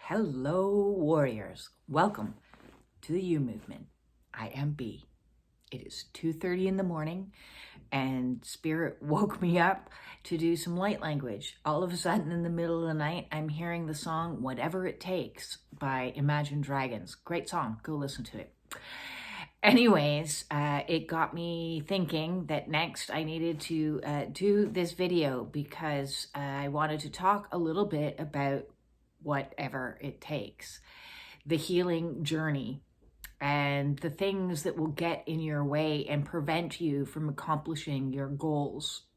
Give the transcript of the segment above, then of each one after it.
Hello, warriors. Welcome to the U Movement. I am B. It is 2:30 in the morning, and Spirit woke me up to do some light language. All of a sudden, in the middle of the night, I'm hearing the song Whatever It Takes by Imagine Dragons. Great song. Go listen to it. Anyways, it got me thinking that next I needed to do this video because I wanted to talk a little bit about whatever it takes, the healing journey, and the things that will get in your way and prevent you from accomplishing your goals.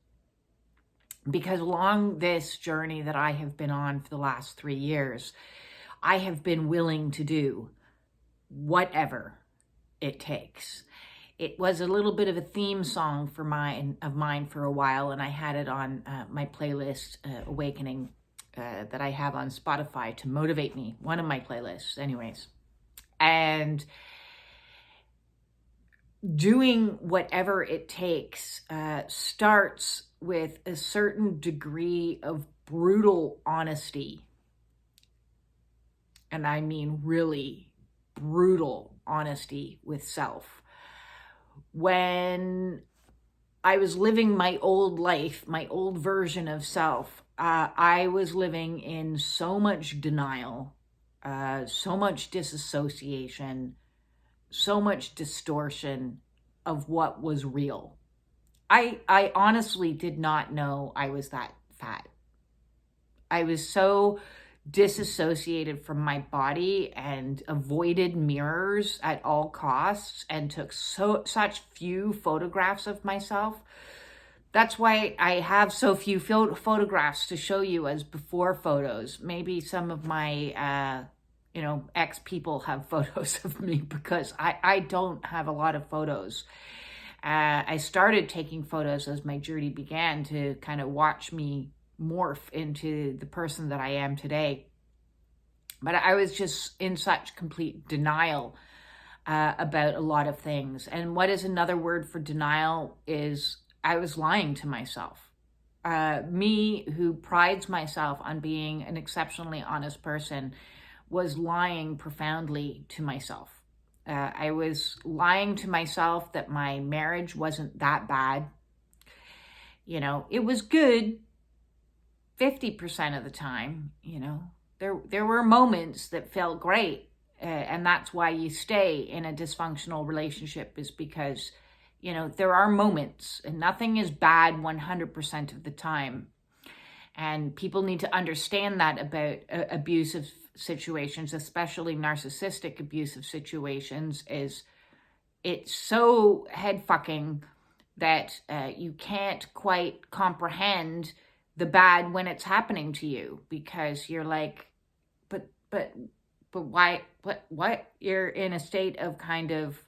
Because along this journey that I have been on for the last 3 years, I have been willing to do whatever it takes. It was a little bit of a theme song for mine for a while, and I had it on my playlist, Awakening, that I have on Spotify to motivate me. One of my playlists, anyways. And doing whatever it takes starts with a certain degree of brutal honesty. And I mean really brutal honesty with self. When I was living my old life, my old version of self, I was living in so much denial, so much disassociation, so much distortion of what was real. I honestly did not know I was that fat. I was so disassociated from my body and avoided mirrors at all costs and took such few photographs of myself. That's why I have so few photographs to show you as before photos. Maybe some of my ex-people have photos of me, because I don't have a lot of photos. I started taking photos as my journey began to kind of watch me morph into the person that I am today. But I was just in such complete denial about a lot of things. And what is another word for denial is I was lying to myself. Me, who prides myself on being an exceptionally honest person, was lying profoundly to myself. I was lying to myself that my marriage wasn't that bad. You know, it was good 50% of the time. You know, there were moments that felt great, and that's why you stay in a dysfunctional relationship, is because, you know, there are moments, and nothing is bad 100% of the time. And people need to understand that about abusive situations, especially narcissistic abusive situations, is it's so head fucking that you can't quite comprehend the bad when it's happening to you, because you're like, but why, what? You're in a state of kind of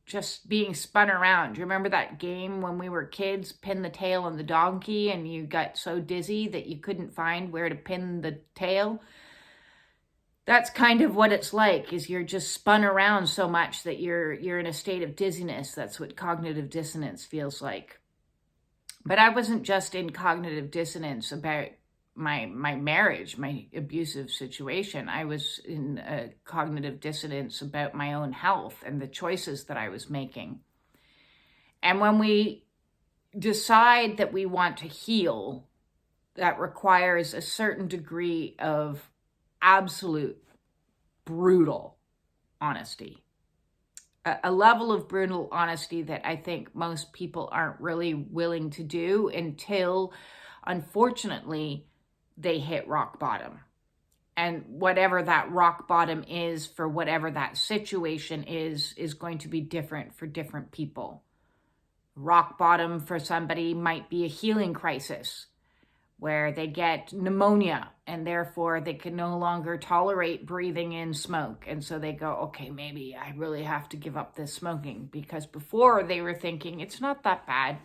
just being spun around. Do you remember that game when we were kids, pin the tail on the donkey, and you got so dizzy that you couldn't find where to pin the tail? That's kind of what it's like, is you're just spun around so much that you're in a state of dizziness. That's what cognitive dissonance feels like. But I wasn't just in cognitive dissonance about my marriage, my abusive situation. I was in a cognitive dissonance about my own health and the choices that I was making. And when we decide that we want to heal, that requires a certain degree of absolute brutal honesty. A level of brutal honesty that I think most people aren't really willing to do until, unfortunately, they hit rock bottom. And whatever that rock bottom is for whatever that situation is going to be different for different people. Rock bottom for somebody might be a healing crisis, where they get pneumonia and therefore they can no longer tolerate breathing in smoke. And so they go, okay, maybe I really have to give up this smoking, because before they were thinking, it's not that bad.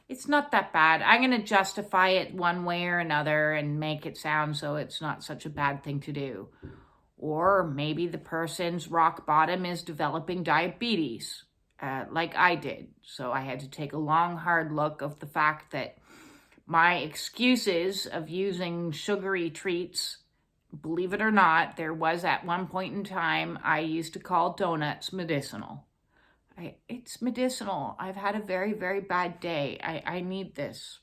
It's not that bad. I'm going to justify it one way or another and make it sound so it's not such a bad thing to do. Or maybe the person's rock bottom is developing diabetes, like I did. So I had to take a long, hard look of the fact that my excuses of using sugary treats believe it or not, there was at one point in time, I used to call donuts medicinal. It's medicinal. I've had a very, very bad day. I need this.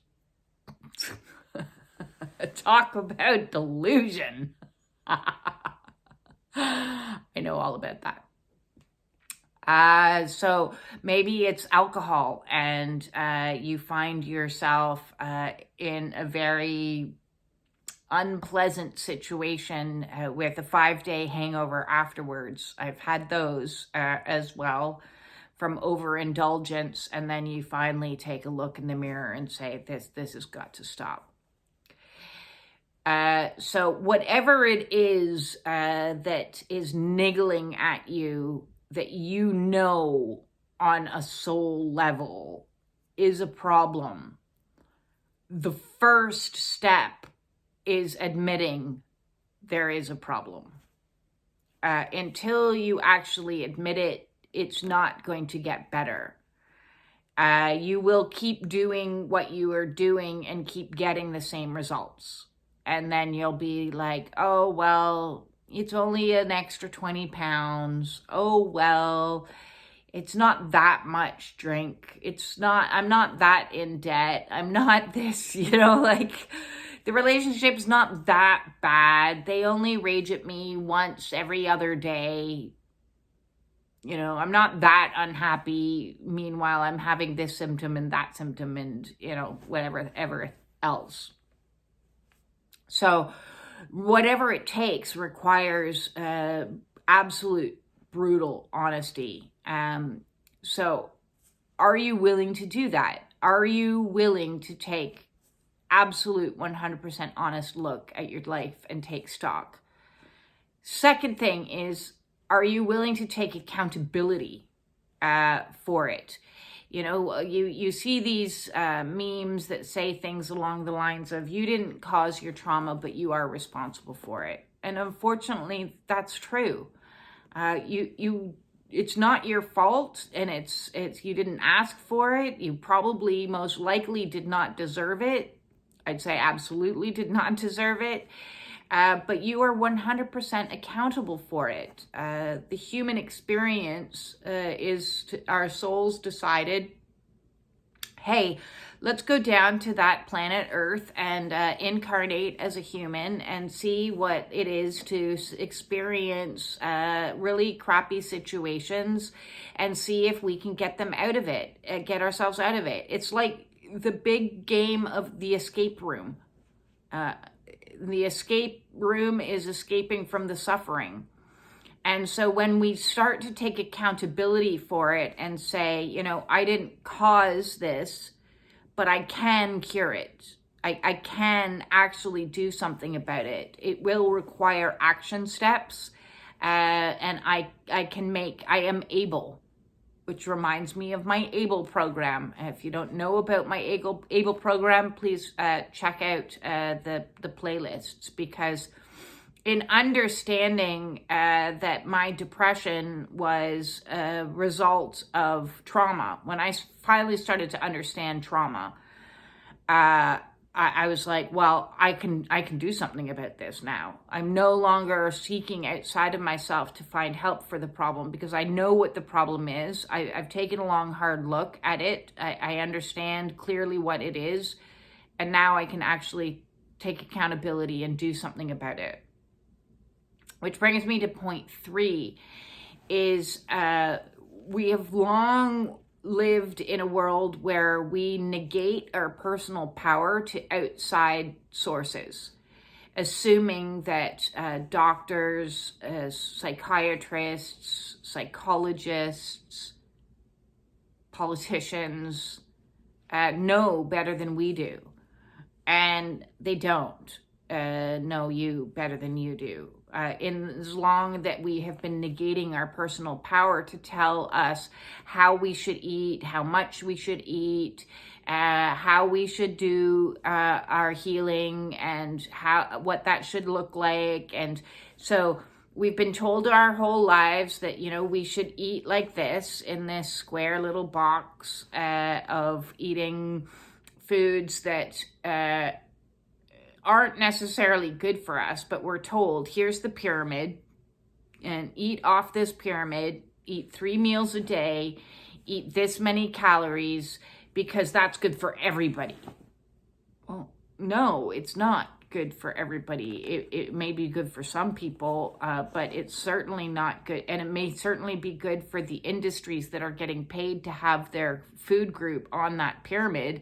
Talk about delusion. I know all about that. So maybe it's alcohol, and you find yourself in a very unpleasant situation with a 5-day hangover afterwards. I've had those as well, from overindulgence, and then you finally take a look in the mirror and say, this has got to stop. So whatever it is that is niggling at you, that you know on a soul level is a problem, the first step is admitting there is a problem. Until you actually admit it, it's not going to get better. You will keep doing what you are doing and keep getting the same results. And then you'll be like, oh, well, it's only an extra 20 pounds. Oh, well, it's not that much drink. I'm not that in debt. I'm not this, like the relationship's not that bad. They only rage at me once every other day. I'm not that unhappy. Meanwhile, I'm having this symptom and that symptom and, whatever else. So whatever it takes requires absolute brutal honesty. So are you willing to do that? Are you willing to take absolute 100% honest look at your life and take stock? Second thing is, are you willing to take accountability for it? You see these memes that say things along the lines of, you didn't cause your trauma, but you are responsible for it. And unfortunately, that's true. It's not your fault, and it's you didn't ask for it. You probably most likely did not deserve it. I'd say absolutely did not deserve it. But you are 100% accountable for it. The human experience is our souls decided, hey, let's go down to that planet Earth and incarnate as a human and see what it is to experience really crappy situations and see if we can get them out of it, get ourselves out of it. It's like the big game of the escape room. The escape room is escaping from the suffering. And so when we start to take accountability for it and say, I didn't cause this, but I can cure it. I can actually do something about it. It will require action steps. And I am able, which reminds me of my ABLE program. If you don't know about my ABLE program, please check out the playlists, because in understanding that my depression was a result of trauma, when I finally started to understand trauma, I was like, well, I can do something about this now. I'm no longer seeking outside of myself to find help for the problem, because I know what the problem is. I've taken a long, hard look at it. I understand clearly what it is. And now I can actually take accountability and do something about it. Which brings me to point 3, is we have long lived in a world where we negate our personal power to outside sources, assuming that doctors, psychiatrists, psychologists, politicians know better than we do. And they don't know you better than you do. In as long that we have been negating our personal power to tell us how we should eat, how much we should eat, how we should do our healing, and what that should look like. And so we've been told our whole lives that, we should eat like this, in this square little box of eating foods that aren't necessarily good for us, but we're told, here's the pyramid, and eat off this pyramid, eat 3 meals a day, eat this many calories, because that's good for everybody. Well, no, it's not good for everybody. It may be good for some people, but it's certainly not good. And it may certainly be good for the industries that are getting paid to have their food group on that pyramid.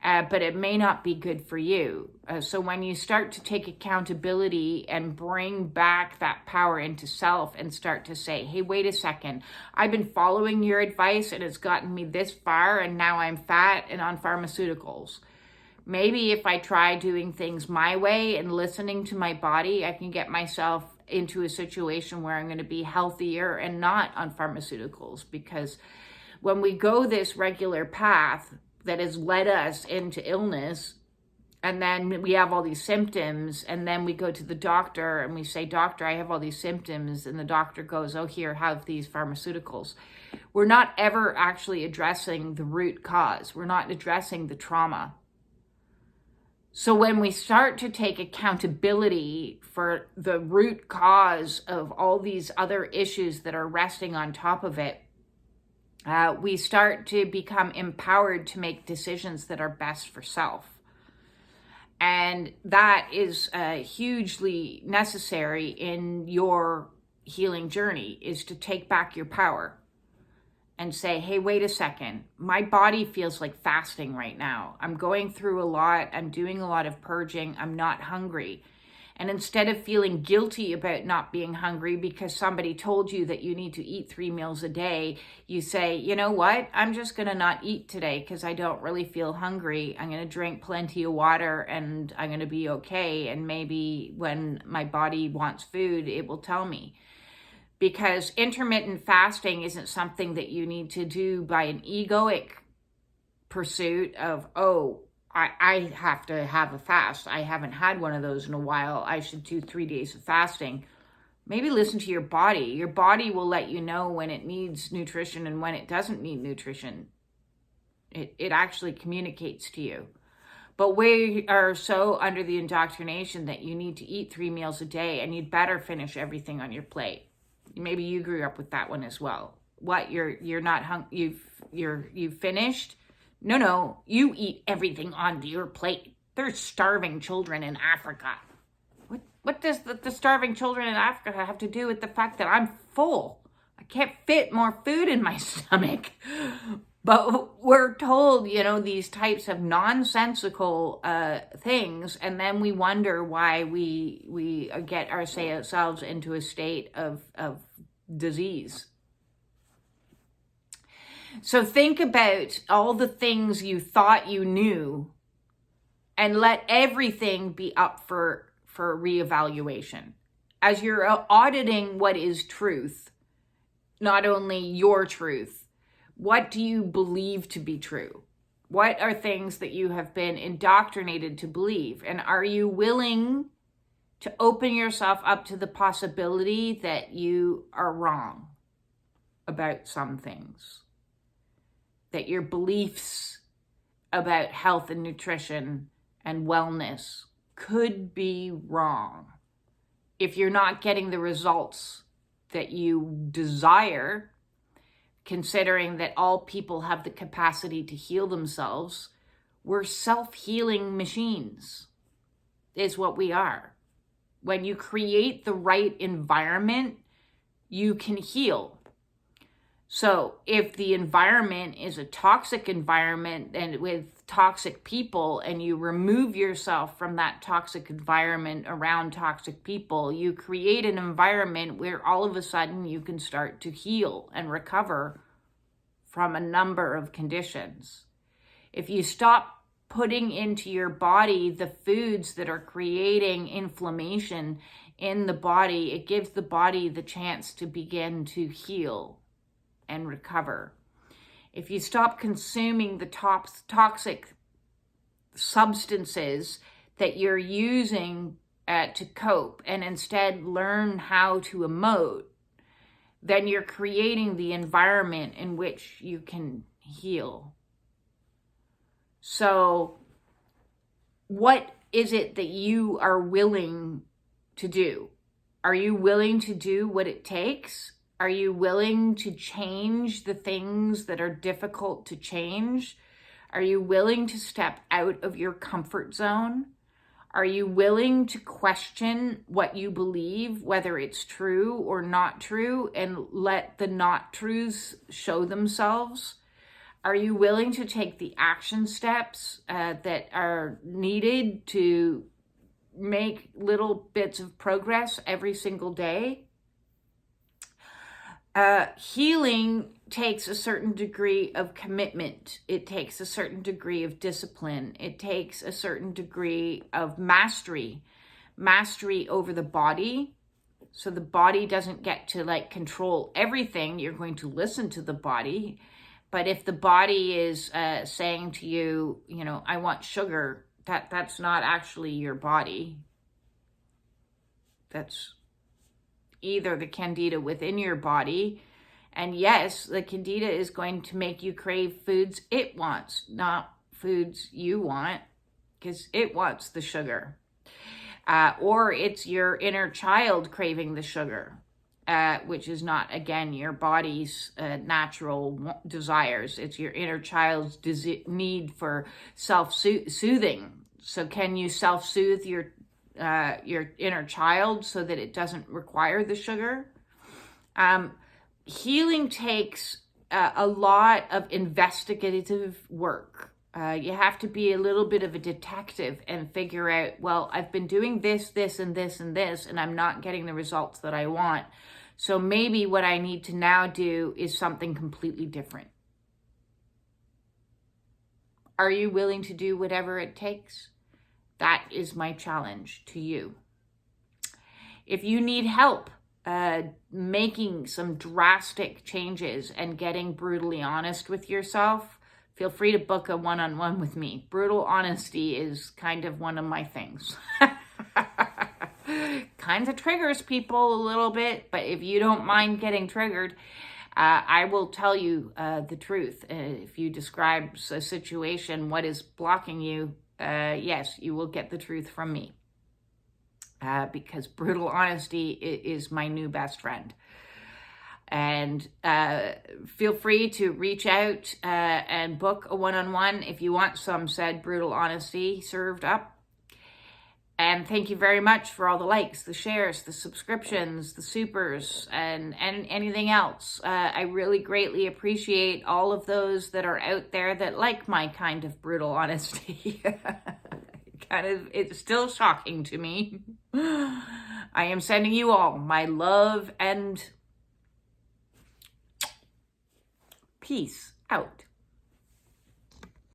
But it may not be good for you. So when you start to take accountability and bring back that power into self and start to say, hey, wait a second, I've been following your advice and it's gotten me this far and now I'm fat and on pharmaceuticals. Maybe if I try doing things my way and listening to my body, I can get myself into a situation where I'm going to be healthier and not on pharmaceuticals. Because when we go this regular path that has led us into illness, and then we have all these symptoms, and then we go to the doctor and we say, doctor, I have all these symptoms, and the doctor goes, oh, here, have these pharmaceuticals. We're not ever actually addressing the root cause. We're not addressing the trauma. So when we start to take accountability for the root cause of all these other issues that are resting on top of it, we start to become empowered to make decisions that are best for self. And that is hugely necessary in your healing journey, is to take back your power and say, hey, wait a second, my body feels like fasting right now. I'm going through a lot. I'm doing a lot of purging. I'm not hungry. And instead of feeling guilty about not being hungry because somebody told you that you need to eat 3 meals a day, you say, you know what? I'm just going to not eat today because I don't really feel hungry. I'm going to drink plenty of water and I'm going to be okay. And maybe when my body wants food, it will tell me. Because intermittent fasting isn't something that you need to do by an egoic pursuit of, oh, I have to have a fast. I haven't had one of those in a while. I should do 3 days of fasting. Maybe listen to your body. Your body will let you know when it needs nutrition and when it doesn't need nutrition. It actually communicates to you. But we are so under the indoctrination that you need to eat 3 meals a day and you'd better finish everything on your plate. Maybe you grew up with that one as well. What, you're not you've finished? No, you eat everything onto your plate. There's starving children in Africa. What does the starving children in Africa have to do with the fact that I'm full? I can't fit more food in my stomach. But we're told, these types of nonsensical things, and then we wonder why we get ourselves into a state of disease. So think about all the things you thought you knew and let everything be up for reevaluation. As you're auditing what is truth, not only your truth, what do you believe to be true? What are things that you have been indoctrinated to believe? And are you willing to open yourself up to the possibility that you are wrong about some things? That your beliefs about health and nutrition and wellness could be wrong. If you're not getting the results that you desire, considering that all people have the capacity to heal themselves, we're self-healing machines, is what we are. When you create the right environment, you can heal. So if the environment is a toxic environment and with toxic people, and you remove yourself from that toxic environment around toxic people, you create an environment where all of a sudden you can start to heal and recover from a number of conditions. If you stop putting into your body the foods that are creating inflammation in the body, it gives the body the chance to begin to heal and recover. If you stop consuming the toxic substances that you're using to cope and instead learn how to emote, then you're creating the environment in which you can heal. So what is it that you are willing to do? Are you willing to do what it takes? Are you willing to change the things that are difficult to change? Are you willing to step out of your comfort zone? Are you willing to question what you believe, whether it's true or not true, and let the not truths show themselves? Are you willing to take the action steps that are needed to make little bits of progress every single day? Healing takes a certain degree of commitment. It takes a certain degree of discipline. It takes a certain degree of mastery over the body. So the body doesn't get to like control everything. You're going to listen to the body. But if the body is saying to you, you know, I want sugar, that's not actually your body. That's either the candida within your body. And yes, the candida is going to make you crave foods it wants, not foods you want, because it wants the sugar. Or it's your inner child craving the sugar, which is not, again, your body's natural desires. It's your inner child's need for self-soothing. So can you self-soothe your inner child so that it doesn't require the sugar? Healing takes a lot of investigative work. You have to be a little bit of a detective and figure out, well, I've been doing this, this, and this, and this, and I'm not getting the results that I want. So maybe what I need to now do is something completely different. Are you willing to do whatever it takes? That is my challenge to you. If you need help making some drastic changes and getting brutally honest with yourself, feel free to book a one-on-one with me. Brutal honesty is kind of one of my things. Kind of triggers people a little bit, but if you don't mind getting triggered, I will tell you the truth. If you describe a situation, what is blocking you, yes, you will get the truth from me. Because brutal honesty is my new best friend. And feel free to reach out and book a one-on-one if you want some said brutal honesty served up. And thank you very much for all the likes, the shares, the subscriptions, the supers, and anything else. I really greatly appreciate all of those that are out there that like my kind of brutal honesty. It's still shocking to me. I am sending you all my love and peace out.